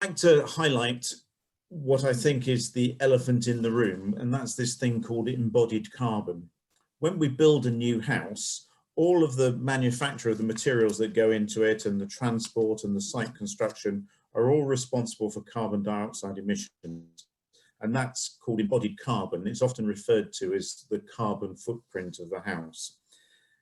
like to highlight what I think is the elephant in the room, and that's this thing called embodied carbon. When we build a new house, all of the manufacture of the materials that go into it and the transport and the site construction are all responsible for carbon dioxide emissions. And that's called embodied carbon. It's often referred to as the carbon footprint of the house.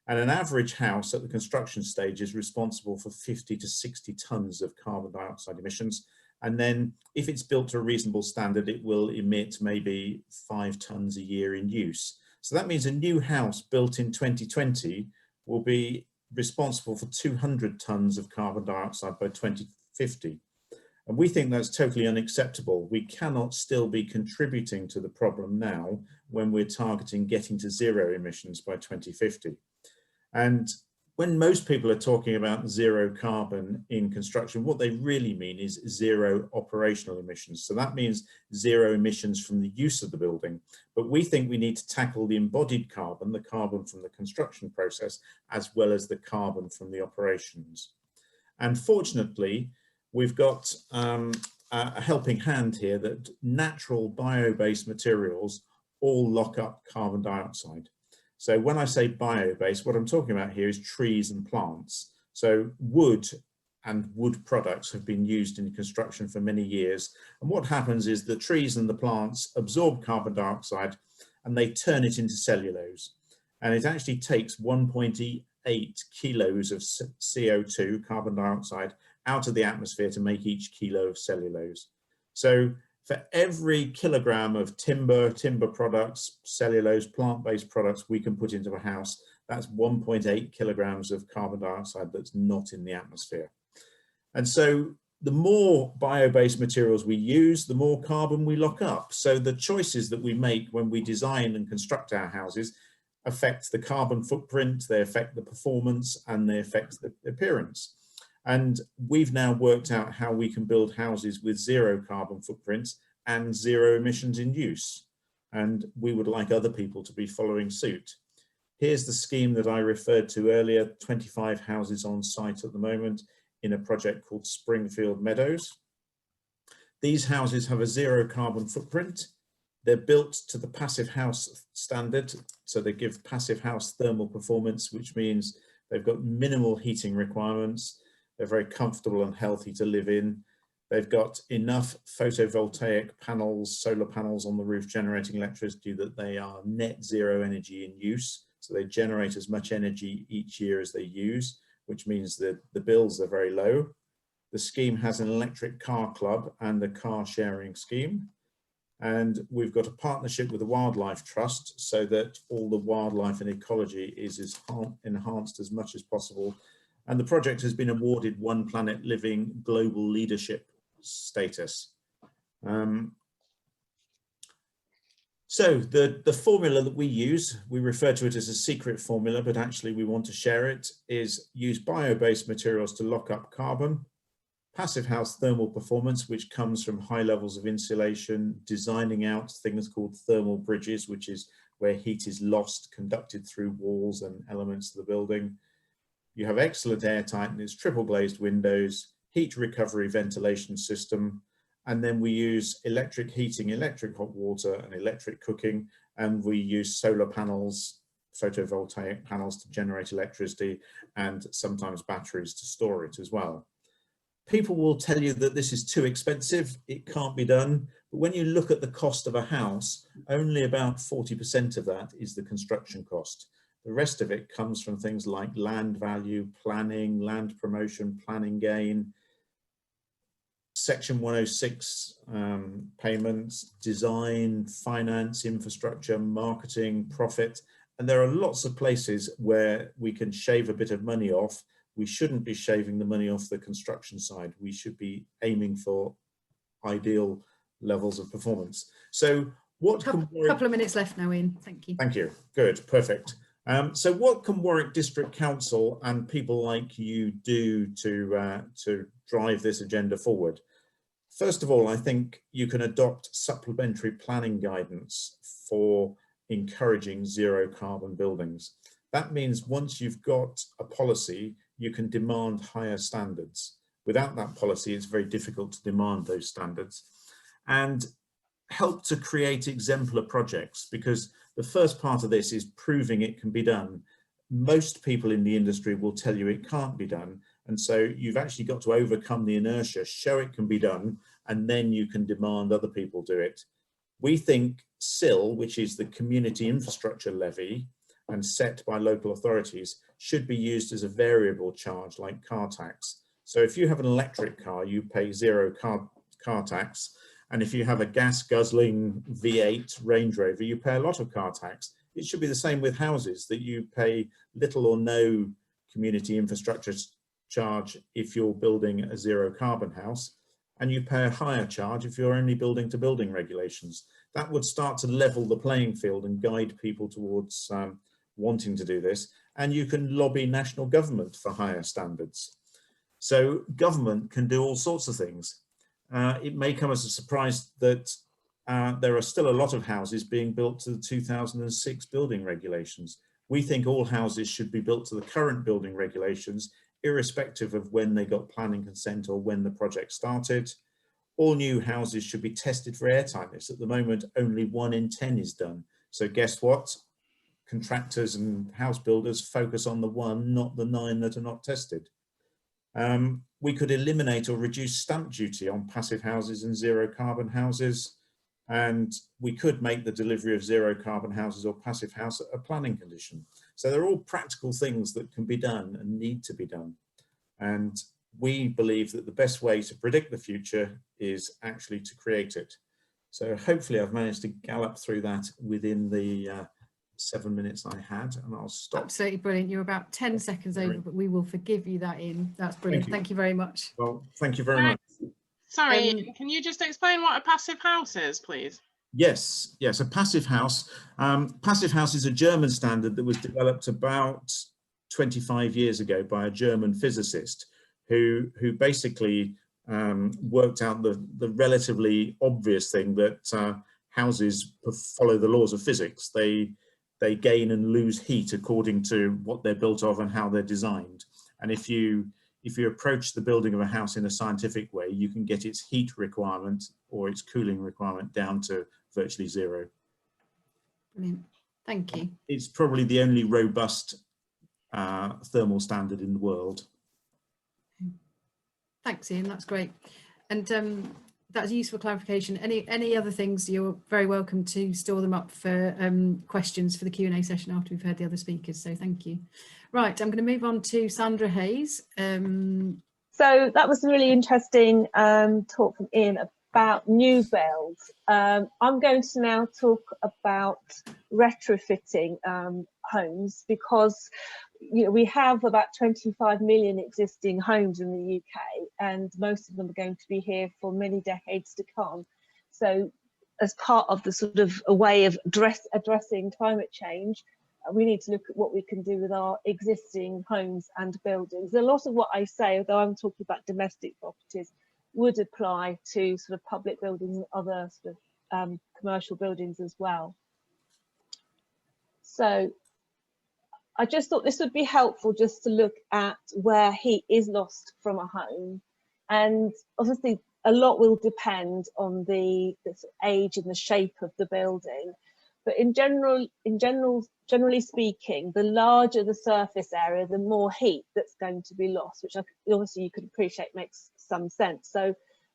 And an average house at the construction stage is responsible for 50 to 60 tons of carbon dioxide emissions. And then if it's built to a reasonable standard, it will emit maybe 5 tons a year in use. So that means a new house built in 2020 will be responsible for 200 tons of carbon dioxide by 2050. And we think that's totally unacceptable. We cannot still be contributing to the problem now when we're targeting getting to zero emissions by 2050. And when most people are talking about zero carbon in construction, what they really mean is zero operational emissions. So that means zero emissions from the use of the building. But we think we need to tackle the embodied carbon, the carbon from the construction process, as well as the carbon from the operations. And fortunately, we've got a helping hand here that natural bio-based materials all lock up carbon dioxide. So when I say bio-based, what I'm talking about here is trees and plants. So wood and wood products have been used in construction for many years. And what happens is the trees and the plants absorb carbon dioxide and they turn it into cellulose. And it actually takes 1.8 kilos of CO2, carbon dioxide, out of the atmosphere to make each kilo of cellulose. So for every kilogram of timber products, cellulose, plant-based products we can put into a house, that's 1.8 kilograms of carbon dioxide that's not in the atmosphere. And so the more bio-based materials we use, the more carbon we lock up. So the choices that we make when we design and construct our houses affect the carbon footprint, they affect the performance, and they affect the appearance. And we've now worked out how we can build houses with zero carbon footprints and zero emissions in use. And we would like other people to be following suit. Here's the scheme that I referred to earlier, 25 houses on site at the moment in a project called Springfield Meadows. These houses have a zero carbon footprint. They're built to the passive house standard. So they give passive house thermal performance, which means they've got minimal heating requirements. They're very comfortable and healthy to live in. They've got enough photovoltaic panels, solar panels on the roof generating electricity that they are net zero energy in use. So they generate as much energy each year as they use, which means that the bills are very low. The scheme has an electric car club and a car sharing scheme. And we've got a partnership with the Wildlife Trust so that all the wildlife and ecology is enhanced as much as possible. And the project has been awarded One Planet Living Global Leadership status. So the formula that we use, we refer to it as a secret formula, but actually we want to share it, is use bio-based materials to lock up carbon, passive house thermal performance, which comes from high levels of insulation, designing out things called thermal bridges, which is where heat is lost, conducted through walls and elements of the building. You have excellent air tightness, triple glazed windows, heat recovery ventilation system, and then we use electric heating, electric hot water, and electric cooking, and we use solar panels, photovoltaic panels to generate electricity, and sometimes batteries to store it as well. People will tell you that this is too expensive, it can't be done, but when you look at the cost of a house, only about 40% of that is the construction cost. The rest of it comes from things like land value, planning, land promotion, planning gain, Section 106 payments, design, finance, infrastructure, marketing, profit. And there are lots of places where we can shave a bit of money off. We shouldn't be shaving the money off the construction side. We should be aiming for ideal levels of performance. So what couple of minutes left now, Ian. Thank you. Thank you. Good, perfect. So what can Warwick District Council and people like you do to drive this agenda forward? First of all, I think you can adopt supplementary planning guidance for encouraging zero carbon buildings. That means once you've got a policy, you can demand higher standards. Without that policy, it's very difficult to demand those standards. And help to create exemplar projects, because the first part of this is proving it can be done. Most people in the industry will tell you it can't be done. And so you've actually got to overcome the inertia, show it can be done, and then you can demand other people do it. We think CIL, which is the community infrastructure levy and set by local authorities, should be used as a variable charge like car tax. So if you have an electric car, you pay zero car tax. And if you have a gas guzzling V8 Range Rover, you pay a lot of car tax. It should be the same with houses, that you pay little or no community infrastructure charge if you're building a zero carbon house, and you pay a higher charge if you're only building to building regulations. That would start to level the playing field and guide people towards wanting to do this. And you can lobby national government for higher standards. So government can do all sorts of things. It may come as a surprise that there are still a lot of houses being built to the 2006 building regulations. We think all houses should be built to the current building regulations, irrespective of when they got planning consent or when the project started. All new houses should be tested for airtightness. At the moment, only 1 in 10 is done. So guess what? Contractors and house builders focus on the 1, not the 9 that are not tested. We could eliminate or reduce stamp duty on passive houses and zero carbon houses. And we could make the delivery of zero carbon houses or passive house a planning condition. So they're all practical things that can be done and need to be done. And we believe that the best way to predict the future is actually to create it. So hopefully I've managed to gallop through that within the 7 minutes I had, and I'll stop. Absolutely brilliant. You're about 10 seconds over, but we will forgive you that, Ian. That's brilliant. Thank you very much. Well, thank you very much. Sorry, can you just explain what a passive house is, please? Yes, yes, a passive house. Passive house is a German standard that was developed about 25 years ago by a German physicist who basically worked out the relatively obvious thing that houses follow the laws of physics. They gain and lose heat according to what they're built of and how they're designed. And if you approach the building of a house in a scientific way, you can get its heat requirement or its cooling requirement down to virtually zero. Brilliant. Thank you. It's probably the only robust thermal standard in the world. Thanks, Ian. That's great. And that's useful clarification. Any other things, you're very welcome to store them up for questions for the Q&A session after we've heard the other speakers. So thank you. Right, I'm going to move on to Sandra Hayes. So that was a really interesting talk from Ian about new builds. I'm going to now talk about retrofitting homes, because we have about 25 million existing homes in the UK, and most of them are going to be here for many decades to come. So as part of the sort of a way of addressing climate change, we need to look at what we can do with our existing homes and buildings. A lot of what I say, although I'm talking about domestic properties, would apply to sort of public buildings and other sort of commercial buildings as well. So I just thought this would be helpful just to look at where heat is lost from a home. And obviously a lot will depend on the age and the shape of the building. But generally speaking, the larger the surface area, the more heat that's going to be lost, which obviously you could appreciate makes some sense. So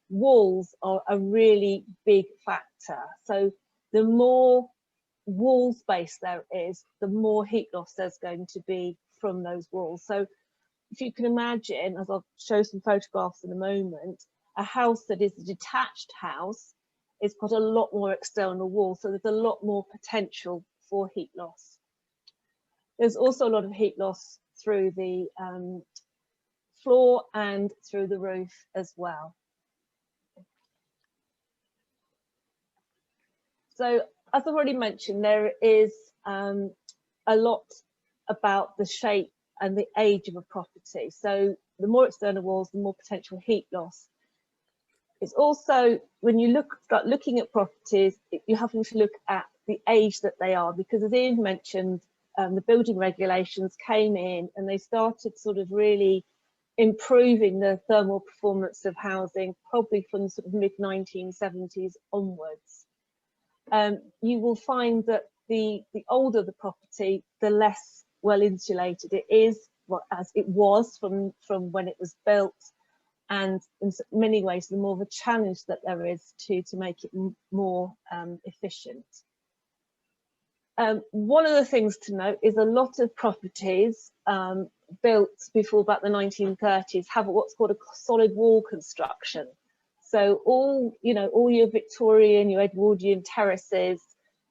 walls are a really big factor. So the more wall space there is, the more heat loss there's going to be from those walls. So if you can imagine, as I'll show some photographs in a moment, a house that is a detached house, it's got a lot more external walls, so there's a lot more potential for heat loss. There's also a lot of heat loss through the floor and through the roof as well. So as I've already mentioned, there is a lot about the shape and the age of a property. So the more external walls, the more potential heat loss. It's also, when you start looking at properties, you have to look at the age that they are, because as Ian mentioned, the building regulations came in and they started sort of really improving the thermal performance of housing, probably from the sort of mid-1970s onwards. You will find that the older the property, the less well insulated it is, as it was from when it was built, and in many ways the more of a challenge that there is to make it more efficient. One of the things to note is a lot of properties built before about the 1930s have what's called a solid wall construction. So all your Victorian, your Edwardian terraces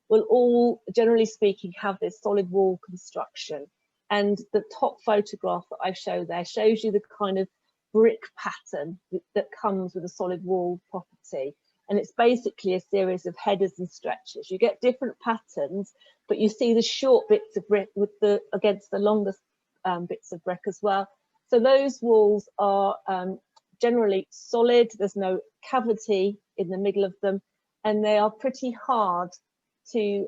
will all, generally speaking, have this solid wall construction. And the top photograph that I show there shows you the kind of brick pattern that comes with a solid wall property. And it's basically a series of headers and stretchers. You get different patterns, but you see the short bits of brick with against the longer bits of brick as well. So those walls are generally solid. There's no cavity in the middle of them, and they are pretty hard to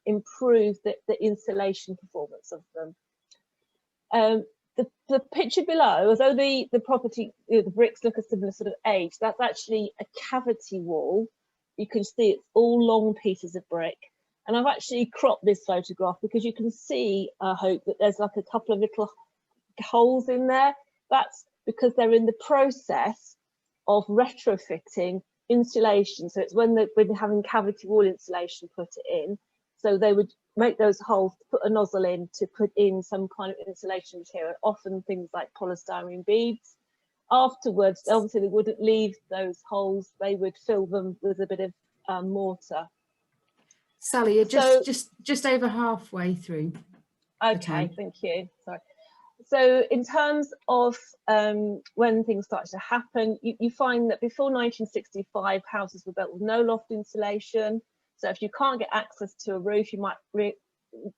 improve the insulation performance of them. The picture below, although the property, the bricks look a similar sort of age, that's actually a cavity wall. You can see it's all long pieces of brick. And I've actually cropped this photograph because you can see, I hope, that there's like a couple of little holes in there. That's because they're in the process of retrofitting insulation. So it's when they're having cavity wall insulation put it in. So they would make those holes, put a nozzle in to put in some kind of insulation material, often things like polystyrene beads. Afterwards, obviously they wouldn't leave those holes, they would fill them with a bit of mortar. Sally, you're just over halfway through. Okay, thank you. Sorry. So in terms of when things started to happen, you find that before 1965, houses were built with no loft insulation. So if you can't get access to a roof, you might be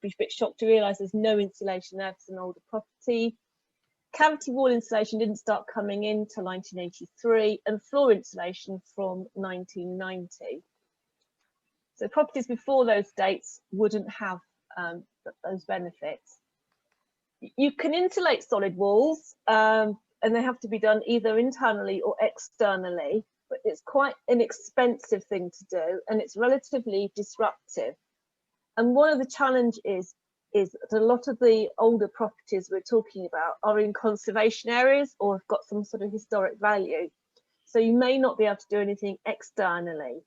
a bit shocked to realise there's no insulation there. It's an older property. Cavity wall insulation didn't start coming in until 1983, and floor insulation from 1990. So properties before those dates wouldn't have those benefits. You can insulate solid walls, and they have to be done either internally or externally, but it's quite an expensive thing to do, and it's relatively disruptive. And one of the challenges is that a lot of the older properties we're talking about are in conservation areas or have got some sort of historic value. So you may not be able to do anything externally.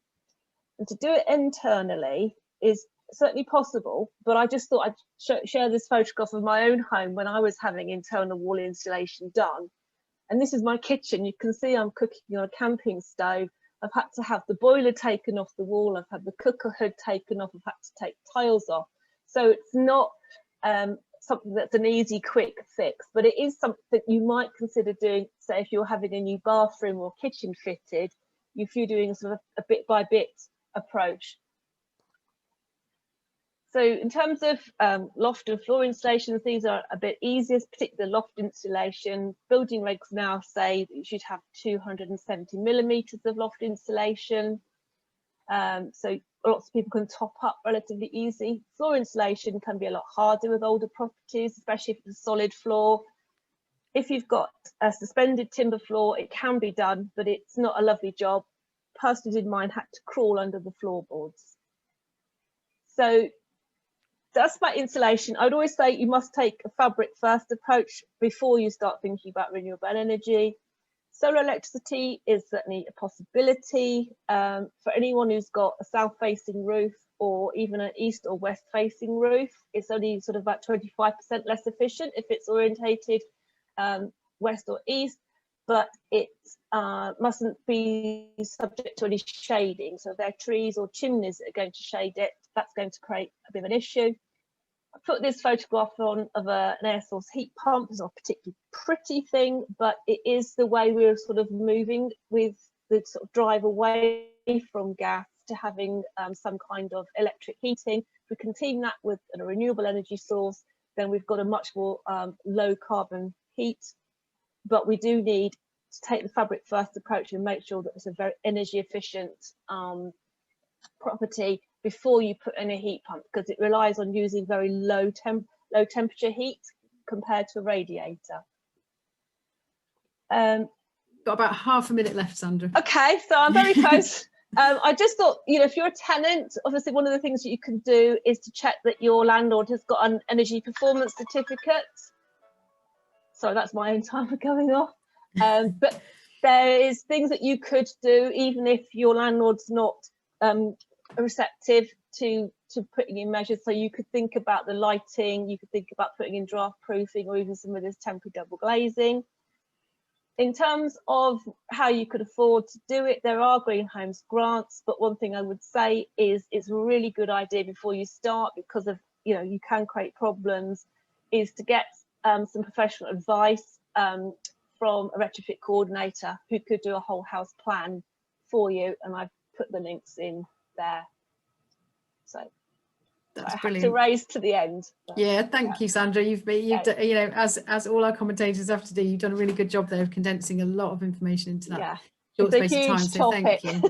And to do it internally is certainly possible, but I just thought I'd share this photograph of my own home when I was having internal wall insulation done. And this is my kitchen. You can see I'm cooking on a camping stove. I've had to have the boiler taken off the wall. I've had the cooker hood taken off. I've had to take tiles off. So it's not something that's an easy, quick fix, but it is something that you might consider doing, say, if you're having a new bathroom or kitchen fitted, if you're doing sort of a bit by bit approach. So in terms of loft and floor installations, these are a bit easier, particularly loft insulation. Building regs now say that you should have 270 millimetres of loft insulation. So lots of people can top up relatively easy. Floor insulation can be a lot harder with older properties, especially if it's a solid floor. If you've got a suspended timber floor, it can be done, but it's not a lovely job. Personally, did mine had to crawl under the floorboards. So that's about insulation. I would always say you must take a fabric first approach before you start thinking about renewable energy. Solar electricity is certainly a possibility for anyone who's got a south facing roof or even an east or west facing roof. It's only sort of about 25% less efficient if it's orientated west or east, but it mustn't be subject to any shading. So if there are trees or chimneys that are going to shade it, that's going to create a bit of an issue. I put this photograph on of an air source heat pump. It's not a particularly pretty thing, but it is the way we're sort of moving with the sort of drive away from gas to having some kind of electric heating. If we can team that with a renewable energy source, then we've got a much more low carbon heat. But we do need to take the fabric first approach and make sure that it's a very energy efficient property before you put in a heat pump, because it relies on using very low temperature heat compared to a radiator. Got about half a minute left, Sandra. Okay, so I'm very close. I just thought, you know, if you're a tenant, obviously one of the things that you can do is to check that your landlord has got an energy performance certificate. Sorry, that's my own timer going off. But there is things that you could do, even if your landlord's not receptive to putting in measures. So you could think about the lighting, you could think about putting in draft proofing, or even some of this temporary double glazing. In terms of how you could afford to do it, there are green homes grants, but one thing I would say is it's a really good idea before you start, because of, you know, you can create problems, is to get some professional advice from a retrofit coordinator who could do a whole house plan for you, and I've put the links in there. So That's I brilliant. had to raise to the end. Yeah, thank you, Sandra. You've you know, as all our commentators have to do, you've done a really good job there of condensing a lot of information into that short space of time. So thank you.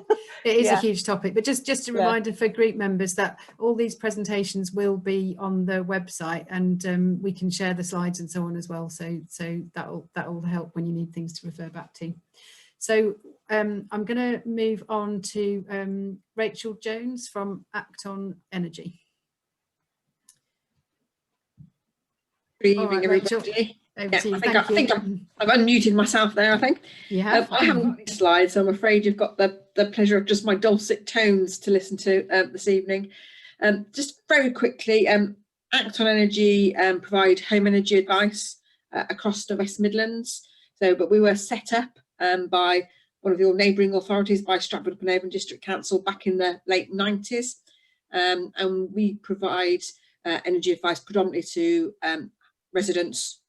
It is a huge topic, but just a reminder for group members that all these presentations will be on the website, and we can share the slides and so on as well. So that will help when you need things to refer back to. So I'm going to move on to Rachel Jones from Acton Energy. Good evening, everybody. I think I've unmuted myself there, I think. Yeah. I haven't got any slides, so I'm afraid you've got the pleasure of just my dulcet tones to listen to this evening. Just very quickly, Acton Energy provide home energy advice across the West Midlands. But we were set up by one of your neighbouring authorities, by Stratford-upon-Avon District Council, back in the late 90s. And we provide energy advice predominantly to residents,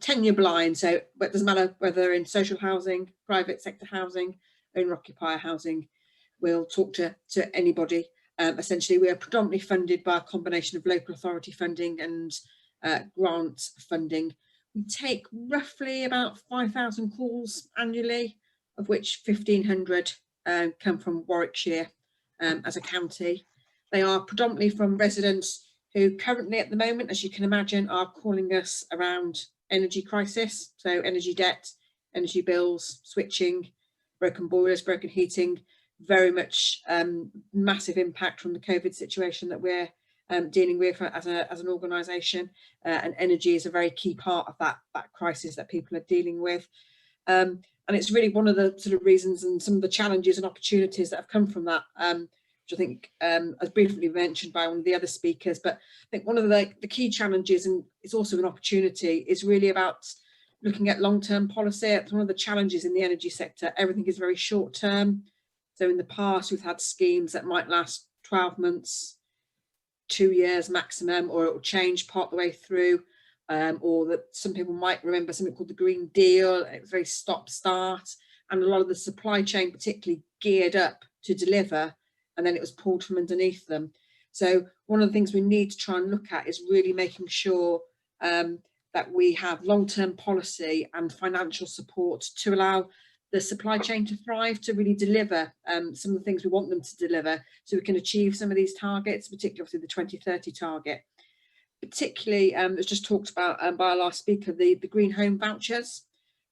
tenure blind, so it doesn't matter whether in social housing, private sector housing, owner occupier housing, we'll talk to anybody. Essentially, we are predominantly funded by a combination of local authority funding and grant funding. We take roughly about 5,000 calls annually, of which 1,500 come from Warwickshire as a county. They are predominantly from residents who currently at the moment, as you can imagine, are calling us around energy crisis. So energy debt, energy bills, switching, broken boilers, broken heating, very much massive impact from the COVID situation that we're dealing with as an organisation. And energy is a very key part of that crisis that people are dealing with. And it's really one of the sort of reasons and some of the challenges and opportunities that have come from that, which I think as briefly mentioned by one of the other speakers. But I think one of the key challenges, and it's also an opportunity, is really about looking at long-term policy. It's one of the challenges in the energy sector. Everything is very short-term. So in the past, we've had schemes that might last 12 months, 2 years maximum, or it will change part the way through. Or that some people might remember something called the Green Deal. It was very stop-start, and a lot of the supply chain particularly geared up to deliver, and then it was pulled from underneath them. So one of the things we need to try and look at is really making sure that we have long-term policy and financial support to allow the supply chain to thrive, to really deliver some of the things we want them to deliver, so we can achieve some of these targets, particularly obviously the 2030 target. Particularly, it was just talked about by our last speaker, the green home vouchers.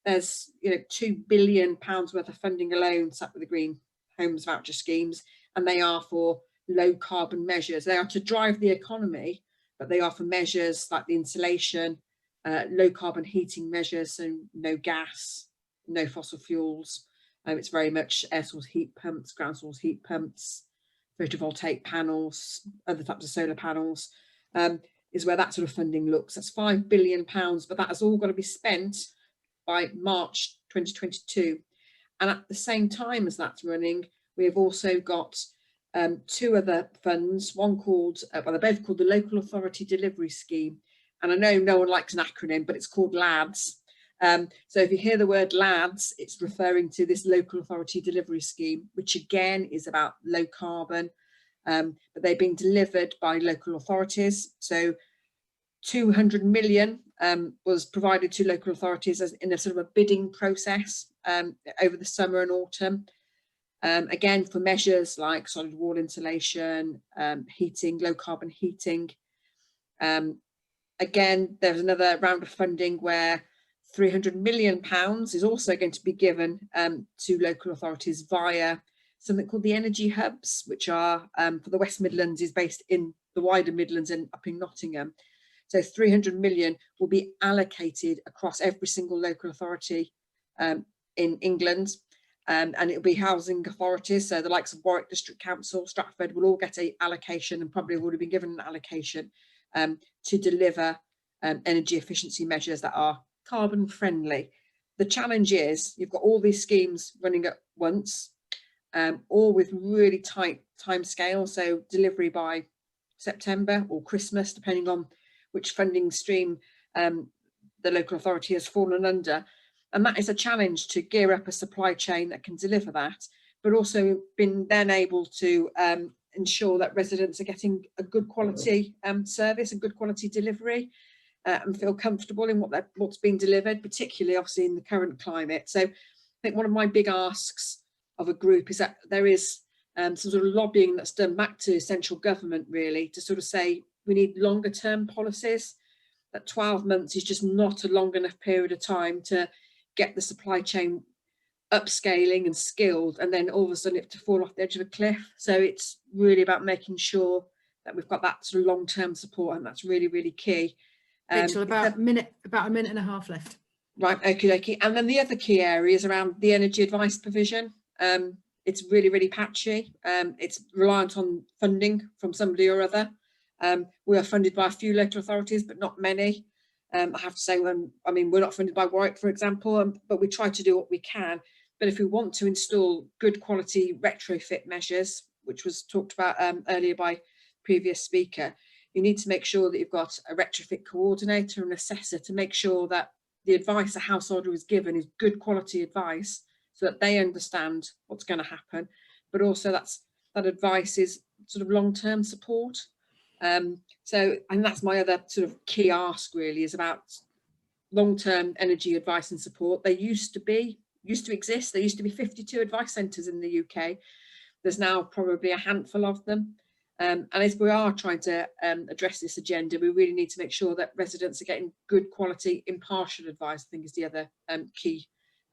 There's £2 billion worth of funding alone sat with the green homes voucher schemes, and they are for low carbon measures. They are to drive the economy, but they are for measures like the insulation, low carbon heating measures, so no gas, no fossil fuels. It's very much air source heat pumps, ground source heat pumps, photovoltaic panels, other types of solar panels. Is where that sort of funding looks. That's £5 billion, but that has all got to be spent by March 2022. And at the same time as that's running, we have also got two other funds, one called, well, they're both called the Local Authority Delivery Scheme. And I know no one likes an acronym, but it's called LADS. So if you hear the word LADS, it's referring to this Local Authority Delivery Scheme, which again is about low carbon, but they're being delivered by local authorities. So 200 million was provided to local authorities as in a sort of a bidding process over the summer and autumn. Again, for measures like solid wall insulation, heating, low carbon heating. Again, there's another round of funding where £300 million is also going to be given to local authorities via something called the energy hubs, which are for the West Midlands is based in the wider Midlands and up in Nottingham. So 300 million will be allocated across every single local authority in England, and it'll be housing authorities. So the likes of Warwick District Council, Stratford will all get an allocation, and probably have already been given an allocation to deliver energy efficiency measures that are carbon friendly. The challenge is you've got all these schemes running at once, all with really tight timescales, so delivery by September or Christmas, depending on which funding stream the local authority has fallen under. And that is a challenge to gear up a supply chain that can deliver that, but also been then able to ensure that residents are getting a good quality service and good quality delivery and feel comfortable in what's being delivered, particularly obviously in the current climate. So I think one of my big asks of a group is that there is some sort of lobbying that's done back to central government, really, to sort of say we need longer term policies, that 12 months is just not a long enough period of time to get the supply chain upscaling and skilled, and then all of a sudden it to fall off the edge of a cliff. So it's really about making sure that we've got that sort of long-term support, and that's really, really key. Rachel, about a minute and a half left. Right, okay. And then the other key area is around the energy advice provision. It's really, really patchy. It's reliant on funding from somebody or other. We are funded by a few local authorities, but not many. I have to say, I mean, we're not funded by Warwick, for example, but we try to do what we can. But if we want to install good quality retrofit measures, which was talked about earlier by previous speaker, you need to make sure that you've got a retrofit coordinator and assessor to make sure that the advice a householder is given is good quality advice, so that they understand what's going to happen, but also that advice is sort of long-term support. And that's my other sort of key ask, really, is about long-term energy advice and support. They used to exist. There used to be 52 advice centres in the UK. There's now probably a handful of them. And as we are trying to address this agenda, we really need to make sure that residents are getting good quality, impartial advice, I think is the other key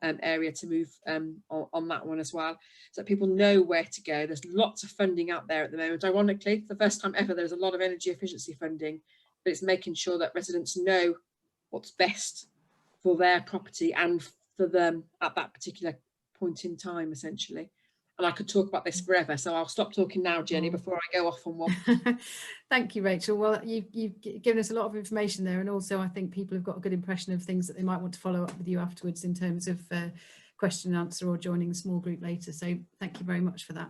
area to move on that one as well, so that people know where to go. There's lots of funding out there at the moment. Ironically, for the first time ever, there's a lot of energy efficiency funding, but it's making sure that residents know what's best for their property and for them at that particular point in time, essentially. And I could talk about this forever, so I'll stop talking now, Jenny, before I go off on one. Thank you, Rachel. Well, you've given us a lot of information there, and also I think people have got a good impression of things that they might want to follow up with you afterwards in terms of question and answer or joining a small group later. So thank you very much for that.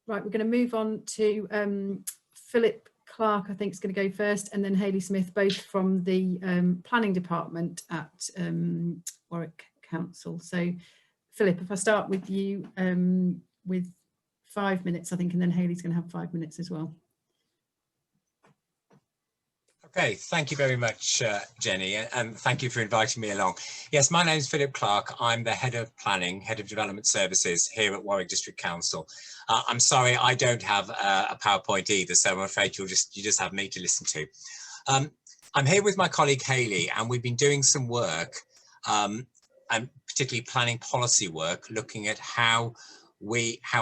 Right, we're going to move on to Philip Clark, I think, is going to go first, and then Hayley Smith, both from the planning department at Warwick Council. So Philip, if I start with you with 5 minutes, I think, and then Hayley's going to have 5 minutes as well. Okay, thank you very much, Jenny, and thank you for inviting me along. Yes, my name is Philip Clark. I'm the Head of Planning, Head of Development Services here at Warwick District Council. I'm sorry, I don't have a PowerPoint either, so I'm afraid you just have me to listen to. I'm here with my colleague Hayley, and we've been doing some work, and particularly planning policy work, looking at how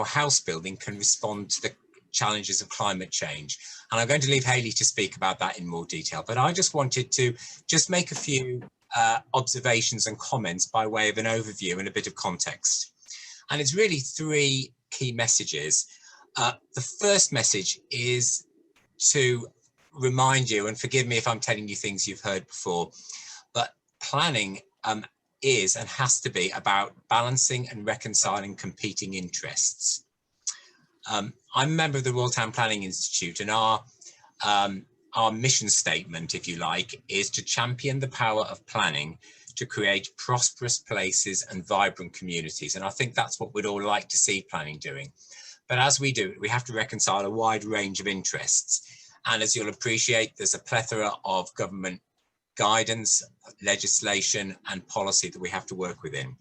house building can respond to the challenges of climate change. And I'm going to leave Hayley to speak about that in more detail, but I just wanted to make a few observations and comments by way of an overview and a bit of context. And it's really three key messages. The first message is to remind you, and forgive me if I'm telling you things you've heard before, but planning is and has to be about balancing and reconciling competing interests. I'm a member of the Royal Town Planning Institute, and our mission statement, if you like, is to champion the power of planning to create prosperous places and vibrant communities. And I think that's what we'd all like to see planning doing. But as we do, we have to reconcile a wide range of interests. And as you'll appreciate, there's a plethora of government guidance, legislation and policy that we have to work within.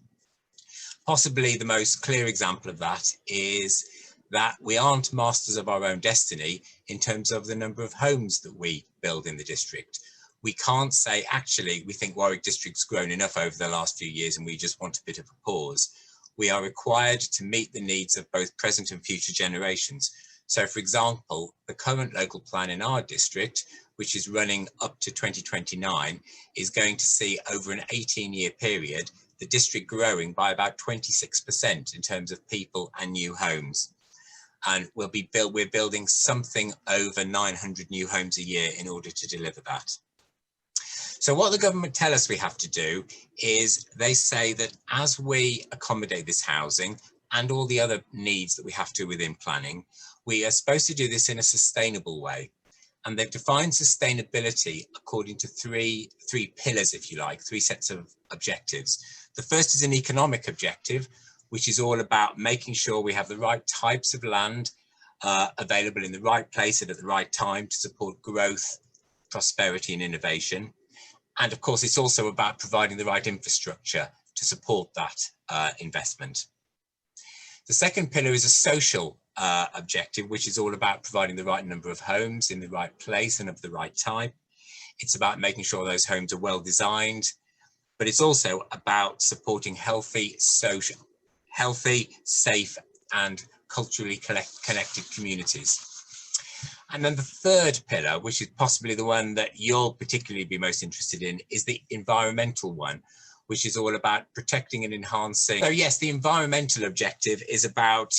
Possibly the most clear example of that is that we aren't masters of our own destiny in terms of the number of homes that we build in the district. We can't say, actually, we think Warwick District's grown enough over the last few years and we just want a bit of a pause. We are required to meet the needs of both present and future generations. So, for example, the current local plan in our district, which is running up to 2029, is going to see over an 18-year period, the district growing by about 26% in terms of people and new homes. And we're building something over 900 new homes a year in order to deliver that. So what the government tell us we have to do is they say that as we accommodate this housing and all the other needs that we have to within planning, we are supposed to do this in a sustainable way. And they've defined sustainability according to three pillars, if you like, three sets of objectives. The first is an economic objective, which is all about making sure we have the right types of land available in the right place and at the right time to support growth, prosperity and innovation. And of course, it's also about providing the right infrastructure to support that investment. The second pillar is a social objective, which is all about providing the right number of homes in the right place and of the right type. It's about making sure those homes are well designed, but it's also about supporting healthy, safe and culturally connected communities. And then the third pillar, which is possibly the one that you'll particularly be most interested in, is the environmental one, which is all about protecting and enhancing. So yes, the environmental objective is about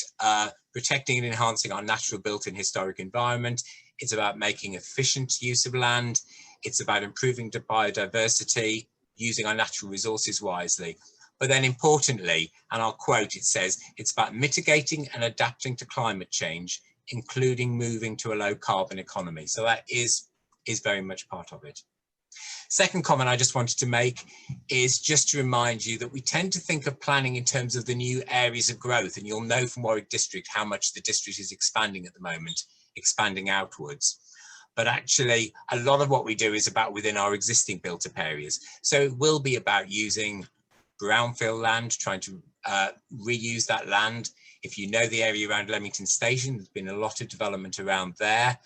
protecting and enhancing our natural built and historic environment. It's about making efficient use of land. It's about improving the biodiversity, using our natural resources wisely. But then importantly, and I'll quote, it says, it's about mitigating and adapting to climate change, including moving to a low carbon economy. So that is very much part of it. Second comment I just wanted to make is just to remind you that we tend to think of planning in terms of the new areas of growth, and you'll know from Warwick District how much the district is expanding at the moment, expanding outwards. But actually, a lot of what we do is about within our existing built-up areas. So it will be about using brownfield land, trying to reuse that land. If you know the area around Leamington Station, there's been a lot of development around there,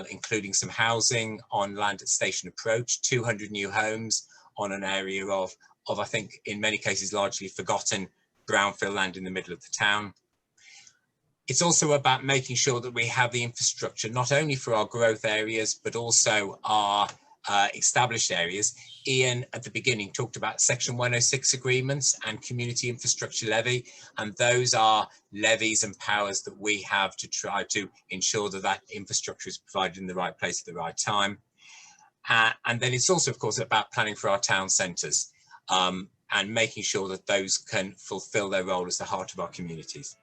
including some housing on land at Station Approach, 200 new homes on an area of I think, in many cases, largely forgotten brownfield land in the middle of the town. It's also about making sure that we have the infrastructure, not only for our growth areas, but also our established areas. Ian at the beginning talked about Section 106 agreements and community infrastructure levy, and those are levies and powers that we have to try to ensure that that infrastructure is provided in the right place at the right time. And then it's also, of course, about planning for our town centres and making sure that those can fulfil their role as the heart of our communities.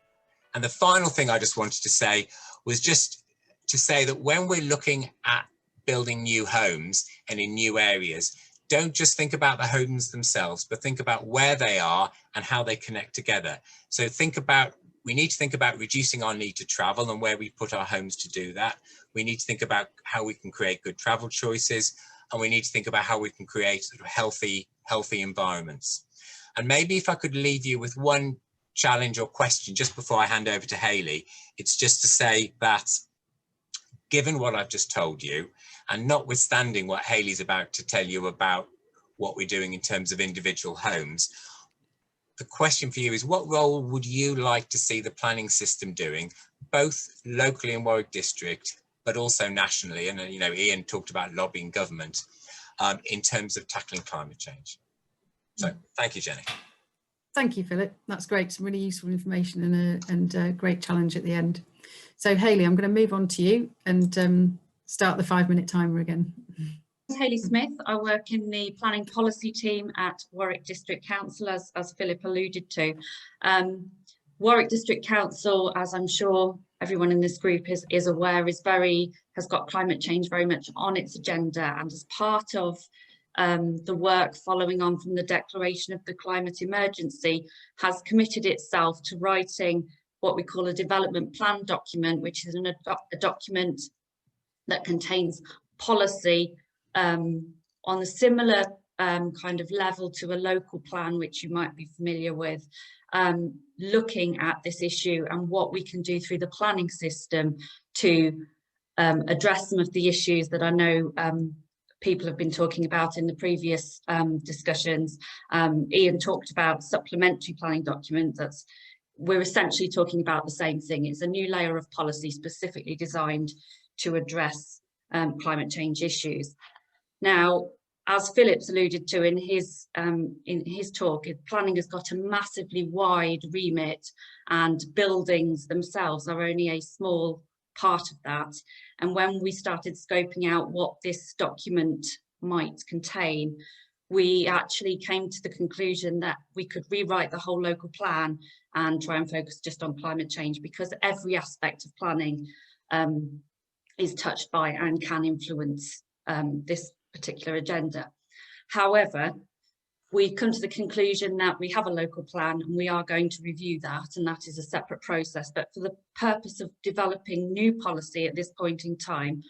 And the final thing I just wanted to say was just to say that when we're looking at building new homes and in new areas, don't just think about the homes themselves, but think about where they are and how they connect together. So we need to think about reducing our need to travel and where we put our homes to do that. We need to think about how we can create good travel choices, and we need to think about how we can create sort of healthy environments. And maybe if I could leave you with one challenge or question just before I hand over to Hayley, it's just to say that given what I've just told you, and notwithstanding what Hayley's about to tell you about what we're doing in terms of individual homes, the question for you is, what role would you like to see the planning system doing, both locally in Warwick District, but also nationally? And you know, Ian talked about lobbying government in terms of tackling climate change. So thank you, Jenny. Thank you, Philip. That's great. Some really useful information and a great challenge at the end. So Hayley, I'm going to move on to you and start the 5-minute timer again. I'm Hayley Smith. I work in the planning policy team at Warwick District Council, as Philip alluded to. Warwick District Council, as I'm sure everyone in this group is aware, has got climate change very much on its agenda, and as part of the work following on from the declaration of the climate emergency, has committed itself to writing what we call a development plan document, which is a document that contains policy on a similar kind of level to a local plan, which you might be familiar with, looking at this issue and what we can do through the planning system to address some of the issues that I know people have been talking about in the previous discussions. Ian talked about supplementary planning documents. We're essentially talking about the same thing. It's a new layer of policy specifically designed to address climate change issues. Now, as Philip's alluded to in his talk, planning has got a massively wide remit, and buildings themselves are only a small part of that. And when we started scoping out what this document might contain, we actually came to the conclusion that we could rewrite the whole local plan and try and focus just on climate change, because every aspect of planning is touched by and can influence this particular agenda. However, we've come to the conclusion that we have a local plan and we are going to review that, and that is a separate process. But for the purpose of developing new policy at this point in time,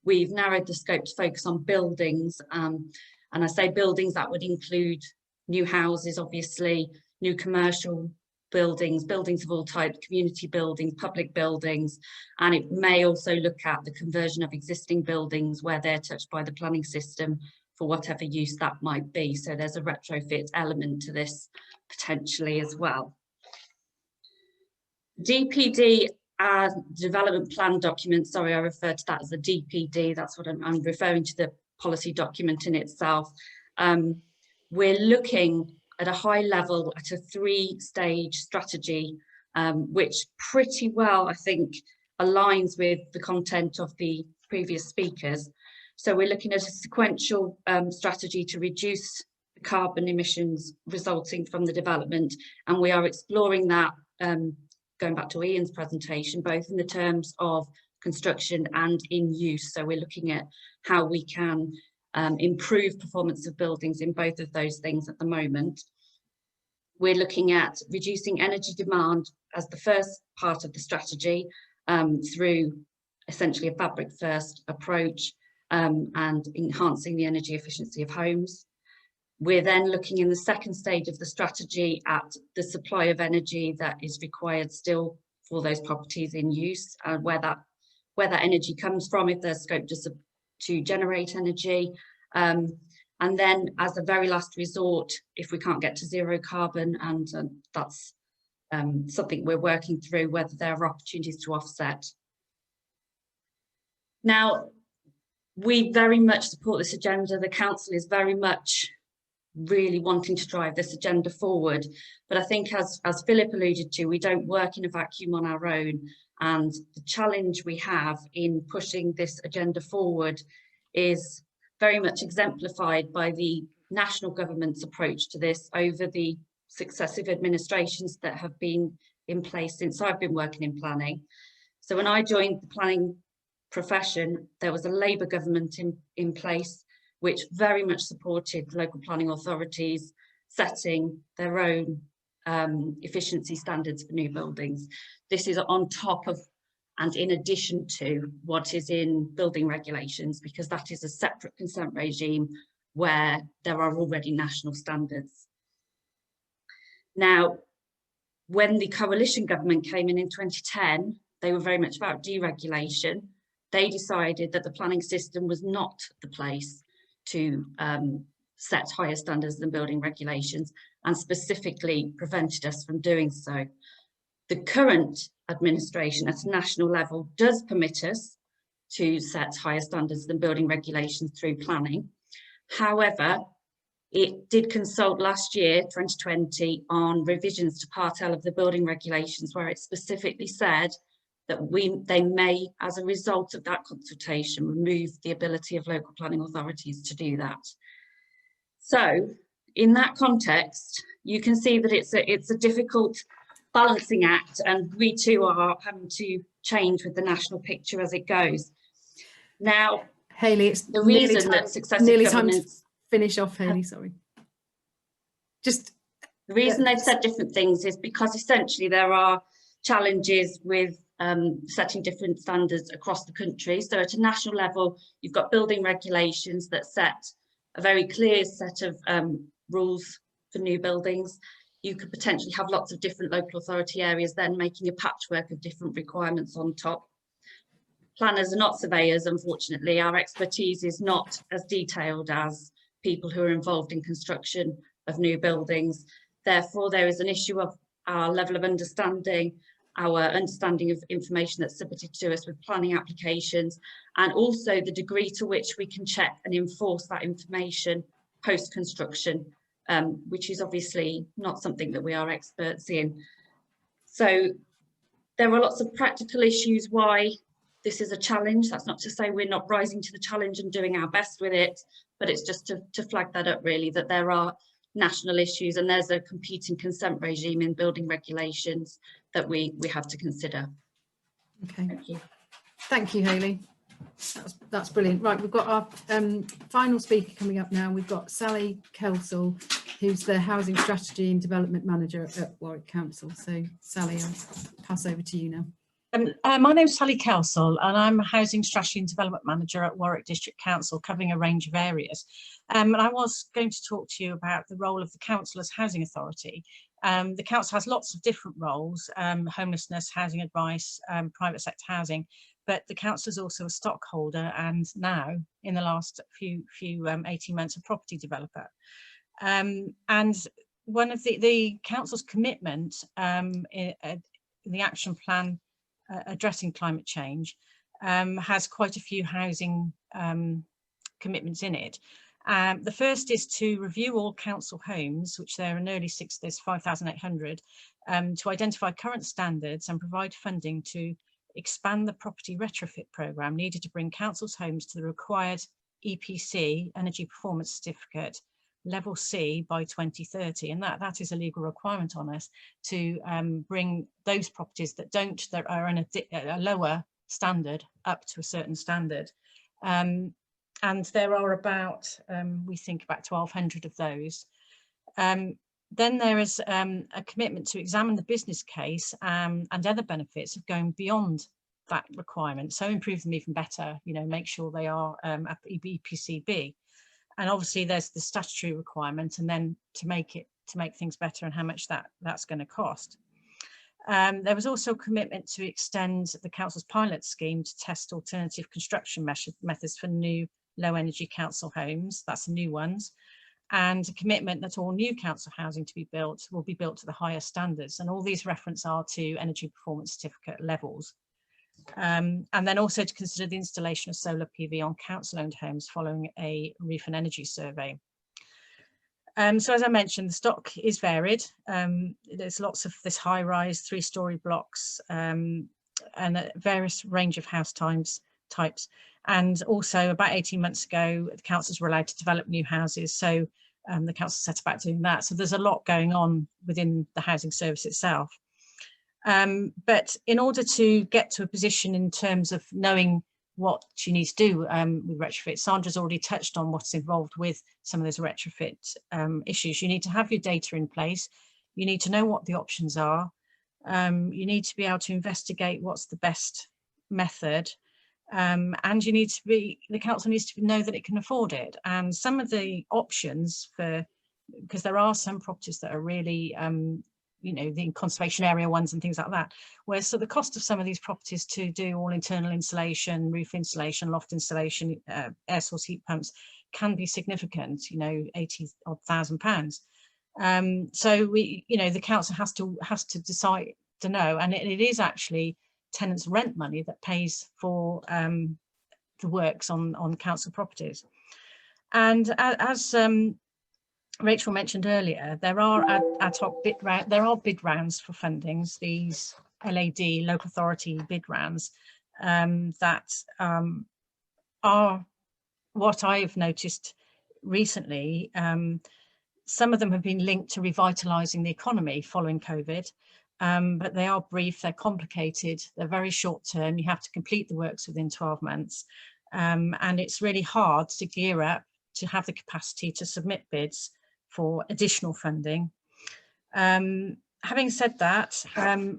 we've narrowed the scope to focus on buildings. And I say buildings, that would include new houses, obviously, new commercial buildings, buildings of all types, community buildings, public buildings, and it may also look at the conversion of existing buildings where they're touched by the planning system for whatever use that might be. So there's a retrofit element to this potentially as well. DPD development plan document, sorry, I referred to that as a DPD, that's what I'm referring to, the policy document in itself. We're looking at a high level at a 3-stage strategy, which pretty well, I think, aligns with the content of the previous speakers. So we're looking at a sequential strategy to reduce the carbon emissions resulting from the development, and we are exploring that, going back to Ian's presentation, both in the terms of construction and in use. So we're looking at how we can improve performance of buildings in both of those things at the moment. We're looking at reducing energy demand as the first part of the strategy through essentially a fabric first approach, and enhancing the energy efficiency of homes. We're then looking in the second stage of the strategy at the supply of energy that is required still for those properties in use, and where that energy comes from, if there's scope to generate energy. And then as a very last resort, if we can't get to zero carbon, and that's something we're working through, whether there are opportunities to offset. Now, we very much support this agenda. The council is very much really wanting to drive this agenda forward. But I think as Philip alluded to, we don't work in a vacuum on our own. And the challenge we have in pushing this agenda forward is very much exemplified by the national government's approach to this over the successive administrations that have been in place since I've been working in planning. So when I joined the planning profession, there was a Labour government in place which very much supported local planning authorities setting their own efficiency standards for new buildings. This is on top of and in addition to what is in building regulations, because that is a separate consent regime where there are already national standards. Now, when the coalition government came in 2010, they were very much about deregulation. They decided that the planning system was not the place to set higher standards than building regulations, and specifically prevented us from doing so. The current administration at a national level does permit us to set higher standards than building regulations through planning. However, it did consult last year, 2020, on revisions to Part L of the building regulations, where it specifically said that they may, as a result of that consultation, remove the ability of local planning authorities to do that. So in that context, you can see that it's a difficult balancing act, and we too are having to change with the national picture as it goes. Now, Hayley, it's the reason that successive governments... Finish off, Hayley, sorry. Just the reason they've said different things is because essentially there are challenges with setting different standards across the country. So at a national level, you've got building regulations that set a very clear set of rules for new buildings. You could potentially have lots of different local authority areas then making a patchwork of different requirements on top. planners are not surveyors, unfortunately. Our expertise is not as detailed as people who are involved in construction of new buildings. Therefore, there is an issue of our level of understanding, our understanding of information that's submitted to us with planning applications, and also the degree to which we can check and enforce that information post-construction, which is obviously not something that we are experts in. So there are lots of practical issues why this is a challenge. That's not to say we're not rising to the challenge and doing our best with it, but it's just to flag that up really, that there are national issues and there's a competing consent regime in building regulations that we have to consider. Okay. Thank you. Thank you, Hayley. That's brilliant. Right, we've got our final speaker coming up now. We've got Sally Kelsall, who's the Housing Strategy and Development Manager at Warwick Council. So, Sally, I'll pass over to you now. My name's Sally Kelsall and I'm a Housing Strategy and Development Manager at Warwick District Council, covering a range of areas. And I was going to talk to you about the role of the Council as Housing Authority. The Council has lots of different roles, homelessness, housing advice, private sector housing, but the Council is also a stockholder and now, in the last few 18 months, a property developer. And one of the Council's commitment in the action plan addressing climate change has quite a few housing commitments in it. The first is to review all council homes, which there are nearly there's 5,800, to identify current standards and provide funding to expand the property retrofit programme needed to bring councils' homes to the required EPC, Energy Performance Certificate, level C by 2030, and that is a legal requirement on us to bring those properties that are in a lower standard up to a certain standard. And there are about, we think about 1,200 of those. Then there is a commitment to examine the business case and other benefits of going beyond that requirement, so improve them even better, make sure they are at EPC-B. And obviously there's the statutory requirement, and then to make things better and how much that's going to cost. There was also a commitment to extend the council's pilot scheme to test alternative construction methods for new low energy council homes. That's the new ones, and a commitment that all new council housing to be built will be built to the higher standards. And all these reference are to energy performance certificate levels. And then also to consider the installation of solar PV on council-owned homes following a roof and energy survey. So as I mentioned, the stock is varied. There's lots of this high-rise 3-storey blocks and a various range of house types. And also about 18 months ago, the councils were allowed to develop new houses. So the council set about doing that. So there's a lot going on within the housing service itself. But in order to get to a position in terms of knowing what you need to do with retrofit, Sandra's already touched on what's involved with some of those retrofit issues. You need to have your data in place. You need to know what the options are. You need to be able to investigate what's the best method. And you need to the council needs to know that it can afford it. And some of the options because there are some properties that are really the conservation area ones and things like that, where so the cost of some of these properties to do all internal insulation, roof insulation, loft insulation, air source heat pumps can be significant, £80,000. So the council has to decide to know, and it is actually tenants' rent money that pays for the works on council properties. And as Rachel mentioned earlier, there are ad hoc bid rounds for fundings, these LAD, local authority bid rounds, that are what I've noticed recently. Some of them have been linked to revitalising the economy following COVID, but they are brief, they're complicated, they're very short term. You have to complete the works within 12 months. And it's really hard to gear up to have the capacity to submit bids for additional funding. Having said that,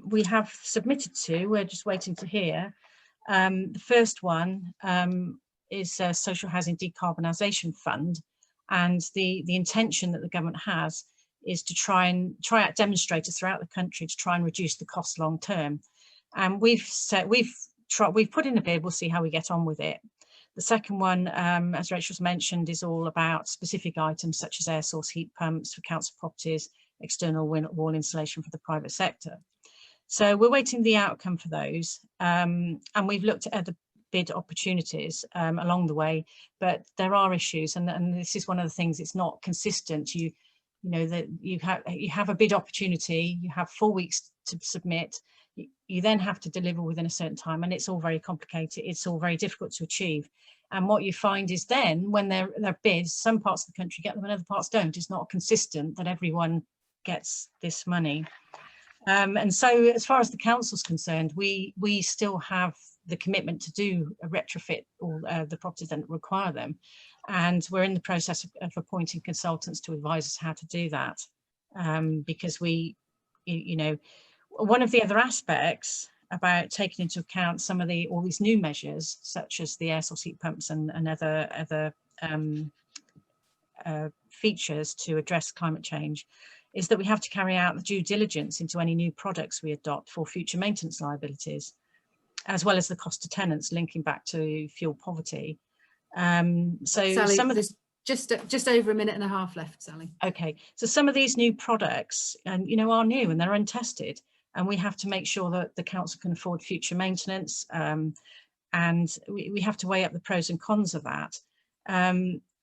we have submitted we're just waiting to hear. The first one is a social housing decarbonisation fund, and the intention that the government has is to try out demonstrators throughout the country to try and reduce the cost long term. And we've we've put in a bid, we'll see how we get on with it. The second one, as Rachel's mentioned, is all about specific items such as air source heat pumps for council properties, external wall insulation for the private sector. So we're waiting the outcome for those, and we've looked at other bid opportunities along the way, but there are issues, and this is one of the things. It's not consistent. You know that you have a bid opportunity, you have 4 weeks to submit. You then have to deliver within a certain time, and it's all very complicated. It's all very difficult to achieve. And what you find is then when they're bids, some parts of the country get them and other parts don't. It's not consistent that everyone gets this money. And so as far as the council's concerned, we still have the commitment to do a retrofit all the properties that require them. And we're in the process of appointing consultants to advise us how to do that. Because one of the other aspects about taking into account some of all these new measures, such as the air source heat pumps and other features to address climate change, is that we have to carry out the due diligence into any new products we adopt for future maintenance liabilities, as well as the cost to tenants linking back to fuel poverty. So Sally, some of there's just over a minute and a half left, Sally. Okay, so some of these new products, are new and they're untested, and we have to make sure that the council can afford future maintenance, and we have to weigh up the pros and cons of that.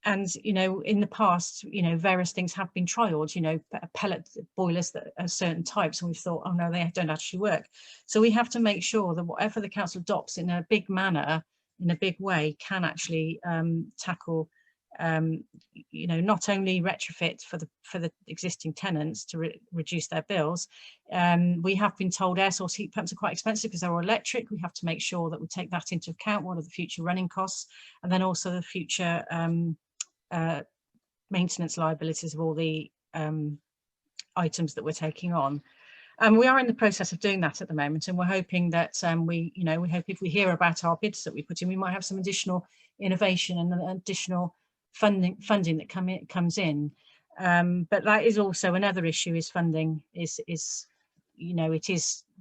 And in the past, various things have been trialed, pellet boilers that are certain types, and we've thought, oh no, they don't actually work. So we have to make sure that whatever the council adopts in a big manner, in a big way, can actually tackle not only retrofit for the existing tenants to reduce their bills. We have been told air source heat pumps are quite expensive because they're all electric. We have to make sure that we take that into account. What are the future running costs, and then also the future maintenance liabilities of all the items that we're taking on. And we are in the process of doing that at the moment, and we're hoping that we hope if we hear about our bids that we put in, we might have some additional innovation and additional funding that comes in. But that is also another issue, is funding. It is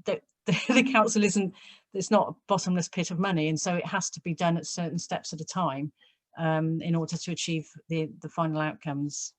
that the council it's not a bottomless pit of money, and so it has to be done at certain steps at a time in order to achieve the final outcomes.